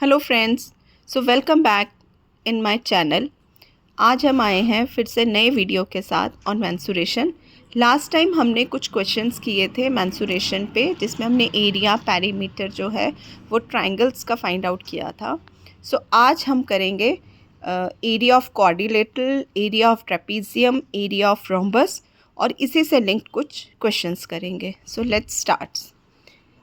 Hello friends, so welcome back in my channel. आज हम आए हैं फिर से नए वीडियो के साथ ऑन मेंसुरेशन। लास्ट टाइम हमने कुछ क्वेश्चंस किए थे मेंसुरेशन पे, जिसमें हमने एरिया पेरीमीटर जो है वो ट्रायंगल्स का फाइंड आउट किया था। सो आज हम करेंगे area of quadrilateral, area of trapezium, area of rhombus और इसी से लिंक्ड कुछ क्वेश्चंस करेंगे। So let's start.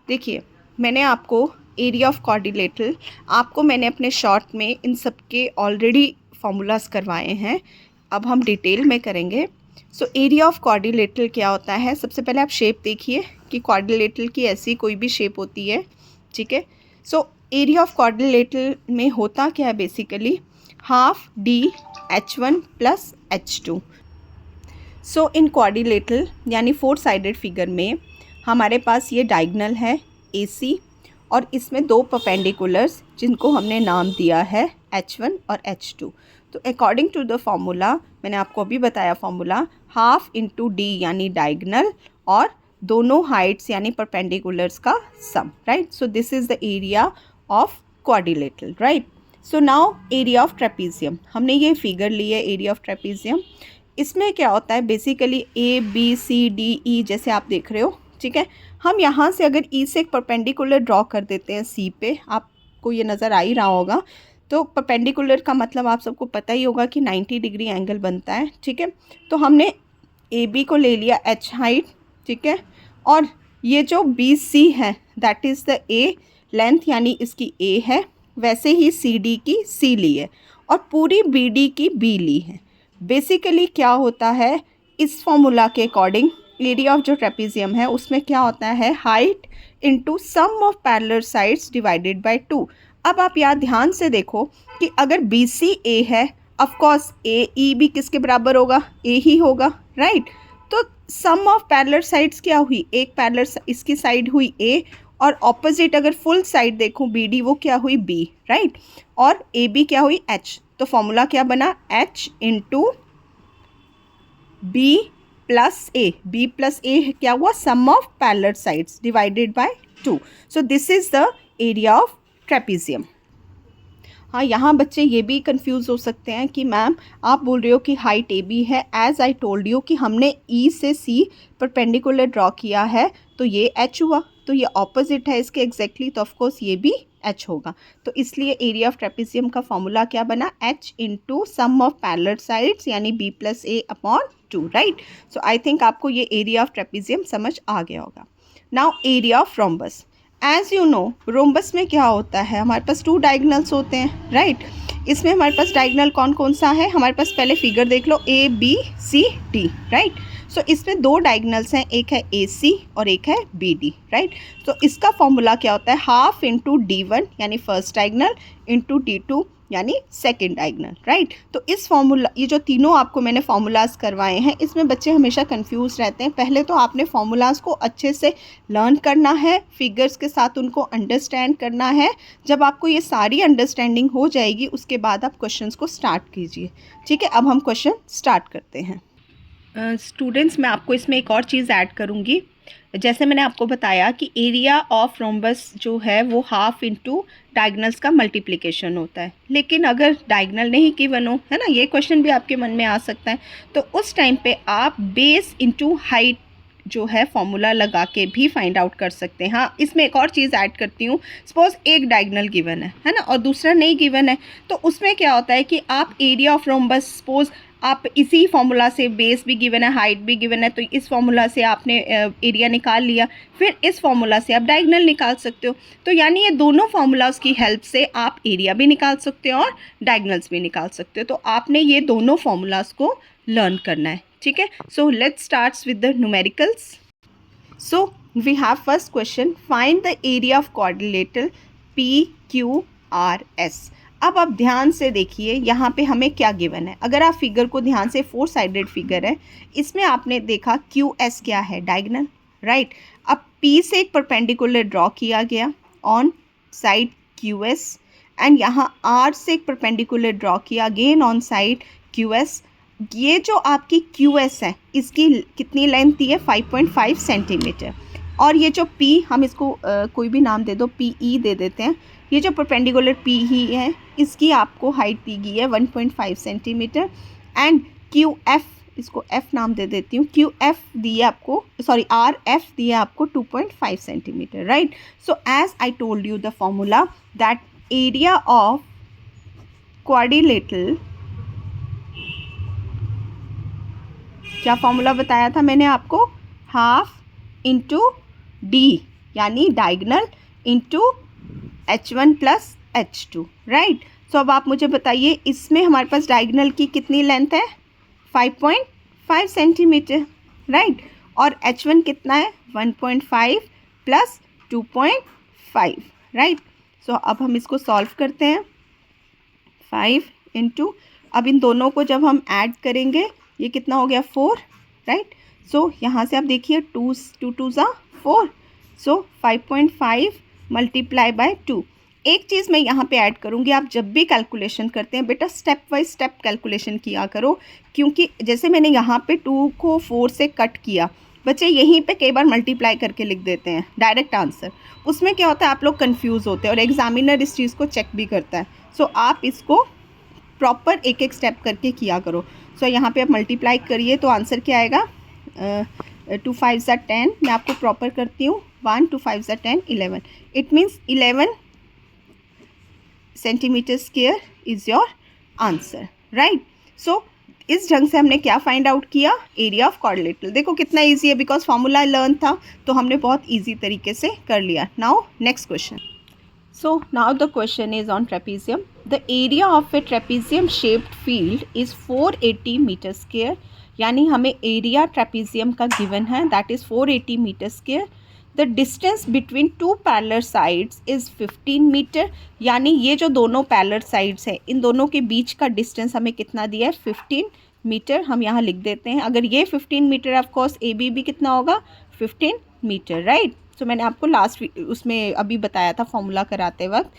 देखिए, मैंने आपको एरिया ऑफ क्वाड्रिलेटरल आपको मैंने अपने शॉर्ट में इन सब के ऑलरेडी फार्मूलाज करवाए हैं। अब हम डिटेल में करेंगे। सो एरिया ऑफ क्वाड्रिलेटरल क्या होता है? सबसे पहले आप शेप देखिए कि क्वाड्रिलेटरल की ऐसी कोई भी शेप होती है, ठीक है। सो एरिया ऑफ क्वाड्रिलेटरल में होता क्या है? Basically half D H1 plus H2। सो इन क्वाड्रिलेटरल यानी 4 साइडेड फिगर में हमारे पास ये डायगोनल है AC और इसमें दो परपेंडिकुलर्स जिनको हमने नाम दिया है H1 और H2। तो अकॉर्डिंग टू द फॉर्मूला, मैंने आपको अभी बताया फॉर्मूला, हाफ इंटू डी यानी डायगोनल और दोनों हाइट्स यानी परपेंडिकुलर्स का sum, right. So this is the area of quadrilateral, right. So now area of trapezium, हमने ये फिगर ली है एरिया ऑफ ट्रेपीजियम। इसमें क्या होता है? बेसिकली ABCDE जैसे आप देख रहे हो, ठीक है। हम यहाँ से अगर E से एक परपेंडिकुलर ड्रॉ कर देते हैं C पे, आपको ये नज़र आ ही रहा होगा। तो परपेंडिकुलर का मतलब आप सबको पता ही होगा कि 90 डिग्री एंगल बनता है, ठीक है। तो हमने AB को ले लिया H हाइट, ठीक है, और ये जो BC है that is the A length यानी इसकी A है, वैसे ही CD की C ली है और पूरी BD की B ली है। बेसिकली क्या होता है इस फॉर्मूला के अकॉर्डिंग, एरिया ऑफ जो ट्रेपीजियम है उसमें क्या होता है? Height into sum of parallel sides divided by 2। अब आप यहाँ ध्यान से देखो कि अगर BC A है, ऑफ कोर्स AE भी किसके बराबर होगा? A ही होगा, राइट। तो सम ऑफ पैरेलल साइड्स क्या हुई? एक पैरेलल इसकी साइड हुई A और ऑपोजिट अगर फुल साइड देखूँ BD, वो क्या हुई? B, right. और AB क्या हुई? H। तो फॉर्मूला क्या बना? H इंटू B plus A। B plus A क्या हुआ? Sum of parallel sides divided by 2। So this is the area of trapezium. हाँ, यहाँ बच्चे ये भी कंफ्यूज हो सकते हैं कि मैम आप बोल रहे हो कि हाइट AB है, एज आई टोल्ड यू कि हमने E से C परपेंडिकुलर ड्रॉ किया है तो ये H हुआ, तो ये ऑपोजिट है इसके एग्जैक्टली, तो ऑफकोर्स ये भी H होगा। तो इसलिए एरिया ऑफ ट्रेपीजियम का फॉर्मूला क्या बना? H into sum of parallel sides यानी B plus A upon 2, right. So I think आपको ये एरिया ऑफ ट्रेपीजियम समझ आ गया होगा। Now area of rhombus. As you know, rhombus में क्या होता है? हमारे पास 2 डायगोनल्स होते हैं, राइट। इसमें हमारे पास डायगोनल कौन कौन सा है? हमारे पास पहले फिगर देख लो, ABCD, राइट। सो इसमें 2 डायगोनल्स हैं, एक है AC और एक है BD, राइट। तो इसका फॉर्मूला क्या होता है? हाफ इंटू D1 यानी फर्स्ट डायगोनल इंटू D2 यानी सेकेंड डायगोनल, राइट। तो इस फॉर्मूला, ये जो तीनों आपको मैंने फार्मूलाज करवाए हैं, इसमें बच्चे हमेशा कंफ्यूज रहते हैं। पहले तो आपने फार्मूलाज को अच्छे से लर्न करना है, फिगर्स के साथ उनको अंडरस्टैंड करना है। जब आपको ये सारी अंडरस्टैंडिंग हो जाएगी उसके बाद आप क्वेश्चंस को स्टार्ट कीजिए, ठीक है। अब हम क्वेश्चन स्टार्ट करते हैं। स्टूडेंट्स, मैं आपको इसमें एक और चीज़ ऐड करूँगी। जैसे मैंने आपको बताया कि एरिया ऑफ रोम्बस जो है वो हाफ इंटू डायगोनल्स का मल्टीप्लिकेशन होता है, लेकिन अगर डायगोनल नहीं गिवन हो, है ना, ये क्वेश्चन भी आपके मन में आ सकता है, तो उस टाइम पे आप बेस इंटू हाइट जो है फॉर्मूला लगा के भी फाइंड आउट कर सकते हैं। हाँ, इसमें एक और चीज़ ऐड करती हूँ। सपोज एक डायगोनल गिवन है ना, और दूसरा नहीं गिवन है, तो उसमें क्या होता है कि आप एरिया ऑफ रोम्बस, सपोज आप इसी फॉर्मूला से, बेस भी गिवन है, हाइट भी गिवन है, तो इस फॉर्मूला से आपने एरिया निकाल लिया, फिर इस फॉर्मूला से आप डायगोनल निकाल सकते हो। तो यानी ये दोनों फार्मूलाज की हेल्प से आप एरिया भी निकाल सकते हो और डायगोनल्स भी निकाल सकते हो। तो आपने ये दोनों फार्मूलाज को लर्न करना है, ठीक है। So let's start with the numericals. So we have first question, find the area of quadrilateral PQRS। अब आप ध्यान से देखिए यहाँ पे हमें क्या गिवन है। अगर आप फिगर को ध्यान से, 4 साइडेड फिगर है, इसमें आपने देखा QS क्या है? Diagonal, right. अब P से एक परपेंडिकुलर ड्रॉ किया गया ऑन साइड QS एंड यहाँ R से एक परपेंडिकुलर ड्रॉ किया अगेन ऑन साइड QS। ये जो आपकी QS है इसकी कितनी लेंथ दी है? 5.5 सेंटीमीटर। और ये जो P, हम इसको कोई भी नाम दे दो, PE दे देते हैं, ये जो परपेंडिकुलर पी ही है इसकी आपको हाइट दी गई है 1.5 सेंटीमीटर एंड क्यू एफ, इसको एफ नाम दे देती हूँ, क्यू एफ दी है आपको, सॉरी आर एफ दी है आपको 2.5 centimetre, right. So as I told you the formula that area of quadrilateral, क्या फॉर्मूला बताया था मैंने आपको, हाफ इंटू डी यानी diagonal into h1 plus h2, right. So अब आप मुझे बताइए इसमें हमारे पास डायगनल की कितनी लेंथ है, 5.5 सेंटीमीटर, राइट, और h1 कितना है 1.5 प्लस 2.5, राइट। सो अब हम इसको सॉल्व करते हैं, 5 इंटू, अब इन दोनों को जब हम ऐड करेंगे ये कितना हो गया 4, राइट। सो यहाँ से आप देखिए 2 2 ज़ा 4, सो 5.5 मल्टीप्लाई बाय 2। एक चीज़ मैं यहाँ पे ऐड करूँगी, आप जब भी कैलकुलेशन करते हैं बेटा स्टेप बाय स्टेप कैलकुलेशन किया करो, क्योंकि जैसे मैंने यहाँ पे 2 को 4 से कट किया, बच्चे यहीं पे कई बार मल्टीप्लाई करके लिख देते हैं डायरेक्ट आंसर, उसमें क्या होता है आप लोग कंफ्यूज होते हैं और एग्जामिनर इस चीज़ को चेक भी करता है। सो आप इसको प्रॉपर एक एक स्टेप करके किया करो। सो यहाँ पे आप मल्टीप्लाई करिए तो आंसर क्या आएगा, 2 5 ज़ा 10, मैं आपको प्रॉपर करती हूँ, 1 2 5 ज़ा 10 11, it means 11 centimetre square is your answer, right. So इस ढंग से हमने क्या फाइंड आउट किया, एरिया ऑफ क्वाड्रिलेटरल। देखो कितना इजी है, बिकॉज फार्मूला लर्न था तो हमने बहुत इजी तरीके से कर लिया। Now next question. So now the question is on trapezium. The area of a trapezium shaped field is 480 meter square. यानी हमें एरिया ट्रेपेजियम का गिवन है, that is 480 metre square. The distance between two parallel sides is 15 metre, यानी ये जो दोनों parallel sides हैं इन दोनों के बीच का डिस्टेंस हमें कितना दिया है 15 मीटर, हम यहाँ लिख देते हैं। अगर ये 15 metre of course A B भी कितना होगा 15 मीटर, राइट। सो मैंने आपको लास्ट उसमें अभी बताया था फॉर्मूला कराते वक्त।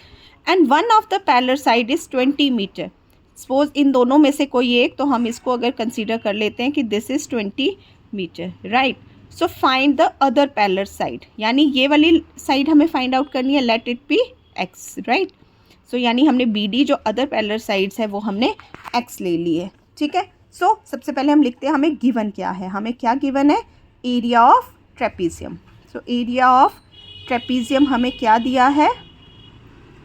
And one of the parallel side is 20 metre, suppose इन दोनों में से कोई एक, तो हम इसको अगर कंसीडर कर लेते हैं कि this is 20 metre, right. So find the other parallel side, यानी ये वाली साइड हमें फाइंड आउट करनी है, let it be x, right. So यानी हमने बी डी जो अदर पैरेलल साइड्स है वो हमने एक्स ले ली है, ठीक है। सो सबसे पहले हम लिखते हैं हमें गिवन क्या है, हमें क्या गिवन है, area of trapezium. So area of trapezium हमें क्या दिया है,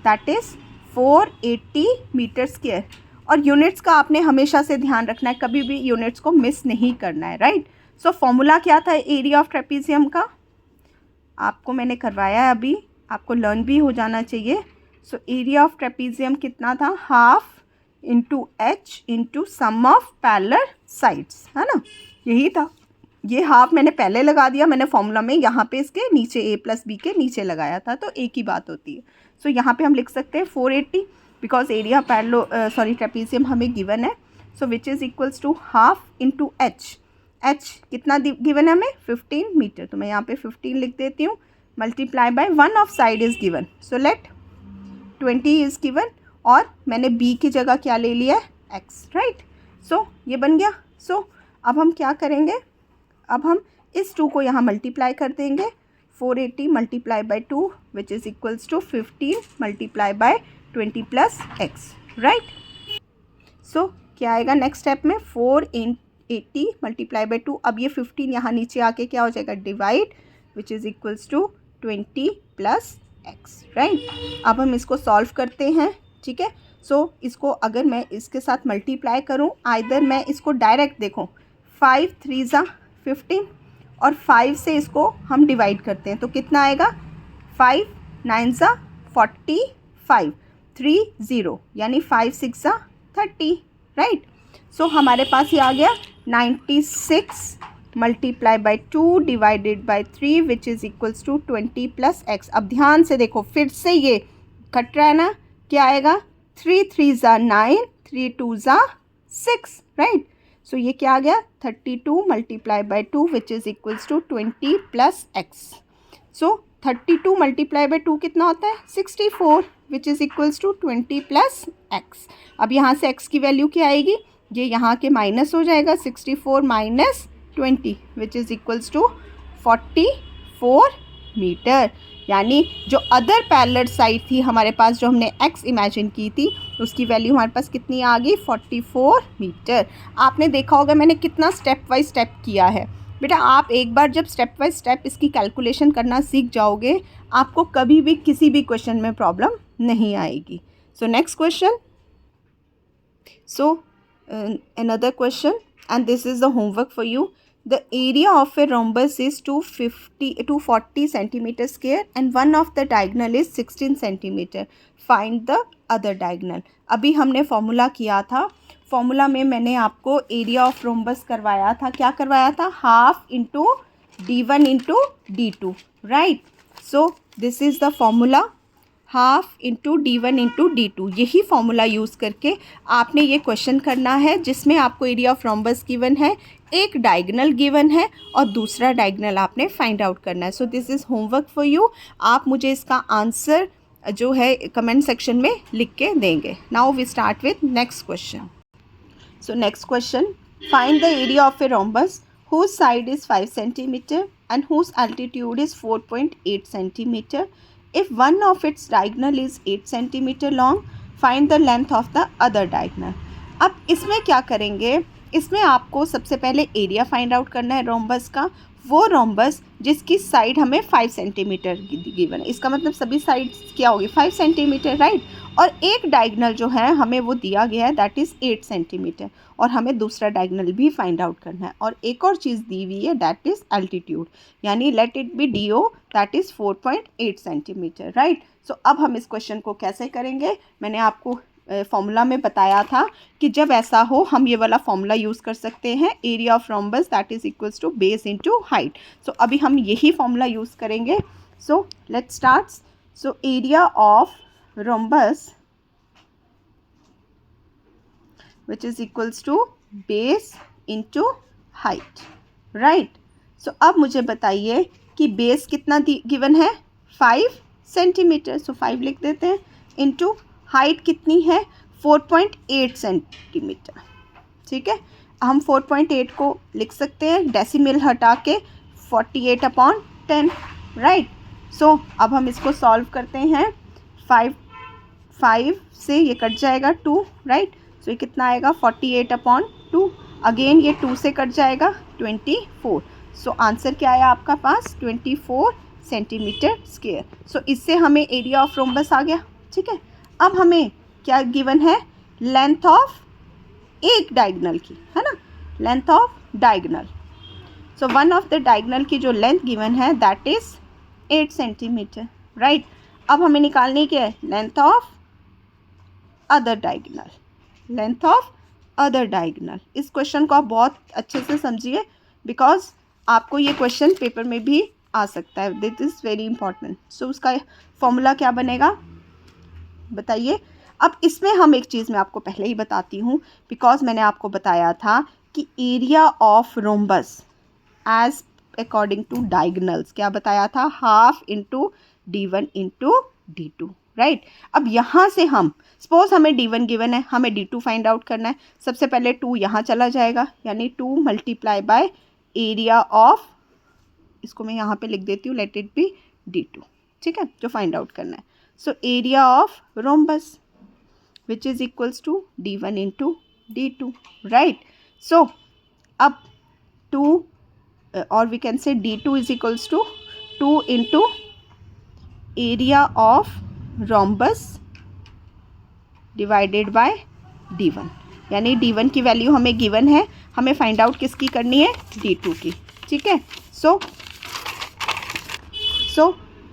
दैट इज़ 480 मीटर स्क्वायर। और यूनिट्स का आपने हमेशा से ध्यान रखना है, कभी भी यूनिट्स को मिस नहीं करना है, राइट। सो फॉर्मूला क्या था एरिया ऑफ ट्रेपेजियम का, आपको मैंने करवाया है अभी, आपको लर्न भी हो जाना चाहिए। सो एरिया ऑफ ट्रेपेजियम कितना था, half into H into sum of parallel sides, है ना, यही था। ये हाफ मैंने पहले लगा दिया, मैंने फॉर्मूला में यहाँ पे इसके नीचे ए प्लस बी के नीचे लगाया था, तो एक ही बात होती है। सो यहाँ पे हम लिख सकते हैं 480, बिकॉज एरिया ट्रेपेजियम हमें गिवन है। So which is equals to half into H, H कितना गिवन है हमें 15 मीटर, तो मैं यहाँ पे 15 लिख देती हूँ, multiply by one of side is given, so let 20 is given, और मैंने बी की जगह क्या ले लिया है एक्स, राइट। सो ये बन गया। सो अब हम क्या करेंगे, अब हम इस 2 को यहाँ मल्टीप्लाई कर देंगे, 480 multiply by 2 which is equals to 15 multiply by 20 plus x, right. So क्या आएगा नेक्स्ट स्टेप में, 480 मल्टीप्लाई बाय 2, अब ये 15 यहाँ नीचे आके क्या हो जाएगा divide, which is equals to 20 plus x, right. अब हम इसको सॉल्व करते हैं, ठीक है। सो इसको अगर मैं इसके साथ मल्टीप्लाई करूँ, आइदर मैं इसको डायरेक्ट देखो 5 3 ज़ा 15 और 5 से इसको हम डिवाइड करते हैं तो कितना आएगा, 5 9 ज़ा 45 3 0, यानी 5 6 ज़ा 30, राइट। सो हमारे पास ये आ गया 96 multiply by 2 divided by 3 which is equals to 20 plus X. अब ध्यान से देखो, फिर से ये कट रहा है ना, क्या आएगा 3 3 ज़ा 9 3 2 ज़ा 6, राइट। सो ये क्या आ गया 32 multiply by 2 which is equals to 20 plus X. So 32 multiply by 2 कितना होता है 64 which is equals to 20 plus X. अब यहाँ से एक्स की वैल्यू क्या आएगी, ये यहाँ के माइनस हो जाएगा, 64 minus 20 which is equals to 44 metre. यानी जो अदर पैरेलल साइड थी हमारे पास, जो हमने x इमेजिन की थी, उसकी वैल्यू हमारे पास कितनी आ गई, 44 मीटर। आपने देखा होगा मैंने कितना स्टेप बाय स्टेप किया है। बेटा आप एक बार जब स्टेप बाय स्टेप इसकी कैलकुलेशन करना सीख जाओगे, आपको कभी भी किसी भी क्वेश्चन में प्रॉब्लम नहीं आएगी। सो next question, another question, and this is the homework for you. The area of a rhombus is 240 centimeter square and one of the diagonal is 16 centimeter. Find the other diagonal. अभी हमने formula किया था, formula में मैंने आपको area of rhombus करवाया था। क्या करवाया था, half into d1 into d2, right. So this is the formula, half into d1 into d2। यही फॉर्मूला यूज़ करके आपने ये क्वेश्चन करना है, जिसमें आपको एरिया ऑफ रोम्बस गिवन है, एक डायगोनल गिवन है और दूसरा डायगोनल आपने फाइंड आउट करना है। सो this is homework for you. आप मुझे इसका आंसर जो है कमेंट सेक्शन में लिख के देंगे। Now we start with next question. So next question, find the area of a rhombus whose side is 5 centimeter and whose altitude is 4.8 centimeter. If one of its diagonal is 8 centimeter long, find the length of the other diagonal. अब इसमें क्या करेंगे, इसमें आपको सबसे पहले area find out करना है रोम्बस का। वो रोम्बस जिसकी साइड हमें 5 सेंटीमीटर गिवन है, इसका मतलब सभी साइड्स क्या होगी, 5 सेंटीमीटर, राइट। और एक डायगोनल जो है हमें वो दिया गया है, दैट इज़ 8 सेंटीमीटर, और हमें दूसरा डायगोनल भी फाइंड आउट करना है। और एक और चीज़ दी हुई है, दैट इज़ एल्टीट्यूड, यानी let it be DO, that is 4.8 centimetre, right. So अब हम इस क्वेश्चन को कैसे करेंगे, मैंने आपको फॉर्मूला में बताया था कि जब ऐसा हो हम ये वाला फॉर्मूला यूज़ कर सकते हैं, area of rhombus that is equals to base into height. So अभी हम यही फॉर्मूला यूज़ करेंगे। So let's start. So area of rhombus which is equals to base into height, right। so अब मुझे बताइए कि बेस कितना गिवन है, 5 सेंटीमीटर, सो 5 लिख देते हैं, इंटू हाइट कितनी है, 4.8 सेंटीमीटर, ठीक है। हम 4.8 को लिख सकते हैं डेसिमल हटा के 48/10, राइट। सो अब हम इसको सॉल्व करते हैं, 5 से ये कट जाएगा 2, राइट। सो ये कितना आएगा, 48/2, अगेन ये 2 से कट जाएगा 24। सो आंसर क्या आया आपका पास, 24 सेंटीमीटर स्क्वायर। सो इससे हमें एरिया ऑफ रोम्बस आ गया, ठीक है। अब हमें क्या गिवन है, लेंथ ऑफ एक डायगोनल की, है ना, length of diagonal. So one of the diagonal की जो लेंथ गिवन है दैट इज़ 8 सेंटीमीटर, राइट। अब हमें निकालनी क्या है, length of other diagonal, length of other diagonal. इस क्वेश्चन को आप बहुत अच्छे से समझिए, बिकॉज आपको ये क्वेश्चन पेपर में भी आ सकता है, दिस इज़ वेरी इंपॉर्टेंट। सो उसका फॉर्मूला क्या बनेगा बताइए। अब इसमें हम एक चीज़ मैं आपको पहले ही बताती हूँ, बिकॉज मैंने आपको बताया था कि area of rhombus as according to diagonals क्या बताया था, half into d1 into d2, right. अब यहाँ से हम सपोज हमें d1 गिवन है, हमें d2 फाइंड आउट करना है। सबसे पहले 2 यहाँ चला जाएगा, यानी 2 मल्टीप्लाई बाय एरिया ऑफ, इसको मैं यहाँ पे लिख देती हूँ, लेट इट बी d2, ठीक है, जो फाइंड आउट करना है। So area of rhombus which is equals to d1 into d2, right. So अब 2 और we can say d2 is equals to 2 into area of rhombus divided by d1, यानी d1 की value हमें given है, हमें find out किसकी करनी है, d2 की, ठीक है। सो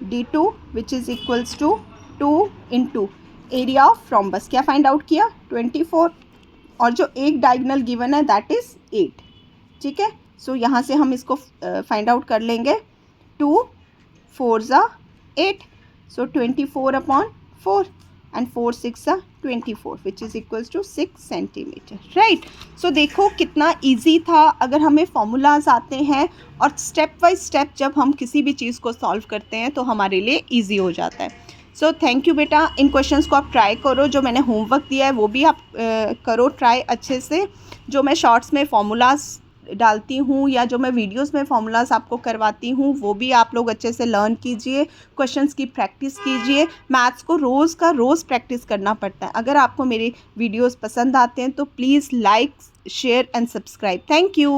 d2 which is equals to 2 into area of rhombus, क्या फाइंड आउट किया, 24, और जो एक डायगोनल गिवन है दैट इज़ 8, ठीक है। सो यहाँ से हम इसको फाइंड आउट कर लेंगे, 2 4 8, सो 24/4 and 4 6 24 which is equals to 6 centimetre, right. So देखो कितना इजी था। अगर हमें फॉर्मूलाज आते हैं और स्टेप बाय स्टेप जब हम किसी भी चीज़ को सॉल्व करते हैं तो हमारे लिए इजी हो जाता है। सो थैंक यू बेटा, इन क्वेश्चंस को आप ट्राई करो, जो मैंने होमवर्क दिया है वो भी आप करो ट्राई अच्छे से। जो मैं शॉर्ट्स में फॉर्मूलाज डालती हूँ या जो मैं वीडियोस में फॉर्मूलाज आपको करवाती हूँ वो भी आप लोग अच्छे से लर्न कीजिए, क्वेश्चंस की प्रैक्टिस कीजिए। मैथ्स को रोज़ का रोज़ प्रैक्टिस करना पड़ता है। अगर आपको मेरे वीडियोस पसंद आते हैं तो please like, share and subscribe. Thank you.